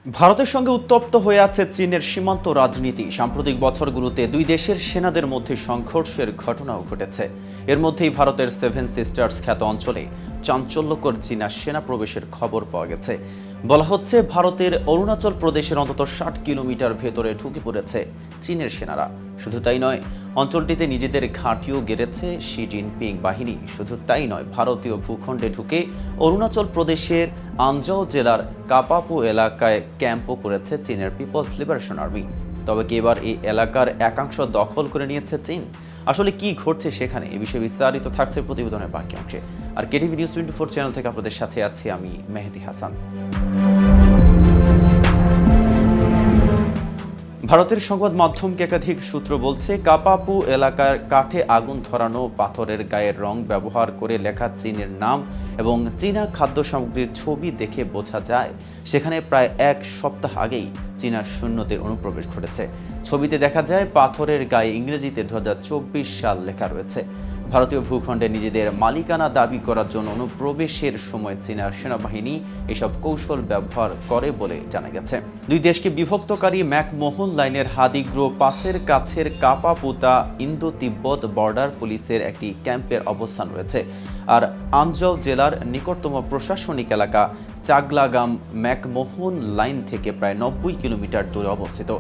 ভারতের সঙ্গে উত্তপ্ত হয়ে আছে চীনের সীমান্ত রাজনীতি। সাম্প্রতিক বছরগুলোতে দুই দেশের সেনাদের মধ্যে সংঘর্ষের ঘটনাও ঘটেছে। এর মধ্যেই ভারতের সেভেন সিস্টার্স খ্যাত অঞ্চলে চাঞ্চল্যকর চীনা সেনা প্রবেশের খবর পাওয়া গেছে। বলা হচ্ছে ভারতের অরুণাচল প্রদেশের অন্তত ৬০ কিলোমিটার ভেতরে ঢুকে পড়েছে চীনের সেনারা। শুধু তাই নয়, অঞ্চলটিতে নিজেদের ঘাঁটিও গেড়েছে শি জিনপিং বাহিনী। শুধু তাই নয়, ভারতীয় ভূখণ্ডে ঢুকে অরুণাচল প্রদেশের আনজাও জেলার কাপাপু এলাকায় ক্যাম্পও করেছে চীনের পিপলস লিবারেশন আর্মি। তবে কি এবার এই এলাকার একাংশ দখল করে নিয়েছে চীন? আসলে কি ঘটছে সেখানে, এ বিষয়ে বিস্তারিত থাকছে প্রতিবেদনের বাকি অংশে। আর কেটিভি নিউজ 24 চ্যানেল থেকে আপনাদের সাথে আছি আমি মেহেদি হাসান। ভারতের সংবাদ মাধ্যমকে একাধিক সূত্র বলছে, কাপাপু এলাকার কাঠে আগুন ধরানো, পাথরের গায়ের রং ব্যবহার করে লেখা চীনের নাম এবং চীনা খাদ্য সামগ্রীর ছবি দেখে বোঝা যায় সেখানে প্রায় এক সপ্তাহ আগেই চীনা সৈন্যদের অনুপ্রবেশ ঘটেছে। ছবিতে দেখা যায় পাথরের গায়ে ইংরেজিতে 2024 সাল লেখা রয়েছে। ভারতীয় ভূখণ্ডে নিজেদের মালিকানা দাবি করার জন্য অনুপ্রবেশের সময় চীনা সেনাবাহিনী এসব কৌশল ব্যবহার করে বলে জানা গেছে। দুই দেশকে বিভক্তকারী ম্যাকমোহন লাইনের হাদিগ্রো পাসের কাছের কাপাপুতা ইন্দো তিব্বত বর্ডার পুলিশের একটি ক্যাম্পের অবস্থান রয়েছে। আর আনজাও জেলার নিকটতম প্রশাসনিক এলাকা চাগলাগাম ম্যাকমোহন লাইন থেকে প্রায় 90 কিলোমিটার দূরে অবস্থিত।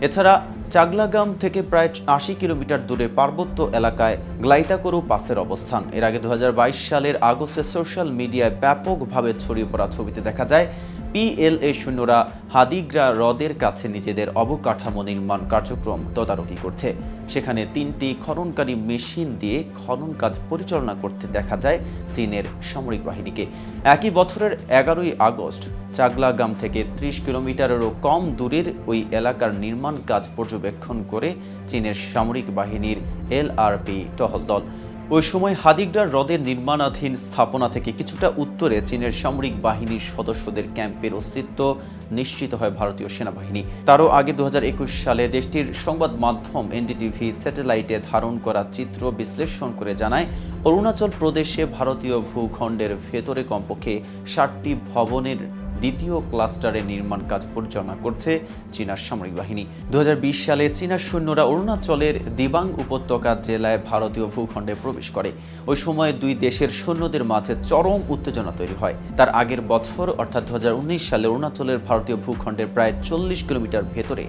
এছাড়া চাগলাগাম থেকে প্রায় 80 কিলোমিটার দূরে পার্বত্য এলাকায় গ্লাইতাকোরু পাসের অবস্থান। এর আগে 2022 সালের আগস্টে সোশ্যাল মিডিয়ায় ব্যাপকভাবে ছড়িয়ে পড়া ছবিতে দেখা যায় পিএলএ সৈন্যরা হাদিগ্রা হ্রদের কাছে নিজেদের অবকাঠামো নির্মাণ কার্যক্রম তদারকি করছে। সেখানে 3টি খননকারী মেশিন দিয়ে খনন কাজ পরিচালনা করতে দেখা যায় চীনের সামরিক বাহিনীকে। একই বছরের 11ই আগস্ট চাগলাগাম থেকে 30 কিলোমিটারেরও কম দূরের ওই এলাকার নির্মাণ কাজ পর্যবেক্ষণ করে চীনের সামরিক বাহিনীর এলআরপি টহল দল। ওই সময় হাদিগ্রা হ্রদের নির্মাণাধীন স্থাপনা থেকে কিছুটা উত্তরে চীনের সামরিক বাহিনীর সদস্যদের ক্যাম্পের অস্তিত্ব নিশ্চিত হয় ভারতীয় সেনাবাহিনী। তারও আগে 2021 সালে দেশটির সংবাদ মাধ্যম এনডিটিভি স্যাটেলাইটে ধারণ করা চিত্র বিশ্লেষণ করে জানায়, অরুণাচল প্রদেশে ভারতীয় ভূখণ্ডের ভেতরে কমপক্ষে 60টি ভবনের দ্বিতীয় ক্লাস্টারে নির্মাণ কাজ পরিচালনা করছে চীনা সামরিক বাহিনী। 2020 সালে চীনা সৈন্যরা অরুণাচলের দিবাং উপত্যকা জেলায় ভারতীয় ভূখণ্ডে প্রবেশ করে। ওই সময় দুই দেশের সৈন্যদের মাঝে চরম উত্তেজনা তৈরি হয়। তার আগের বছর অর্থাৎ 2019 সালে অরুণাচলের ভারতীয় ভূখণ্ডের প্রায় 40 কিলোমিটার ভেতরে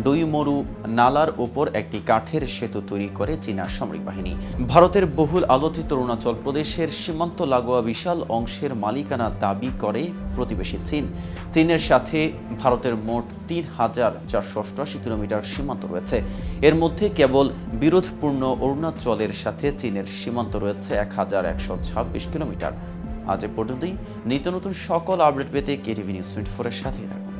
ডুইমরু নালার ওপর একটি কাঠের সেতু তৈরি করে চীনা সামরিক বাহিনী। ভারতের বহুল আলোচিত অরুণাচল প্রদেশের সীমান্ত লাগোয়া বিশাল অংশের মালিকানা দাবি করে প্রতিবেশী চীন। চীনের সাথে ভারতের মোট 3,488 কিলোমিটার সীমান্ত রয়েছে। এর মধ্যে কেবল বিরোধপূর্ণ অরুণাচলের সাথে চীনের সীমান্ত রয়েছে 1,126 কিলোমিটার। আজ এ পর্যন্তই। নিত্য নতুন সকল আপডেট পেতে কেটিভি নিউজ 24 এর সাথে থাকুন।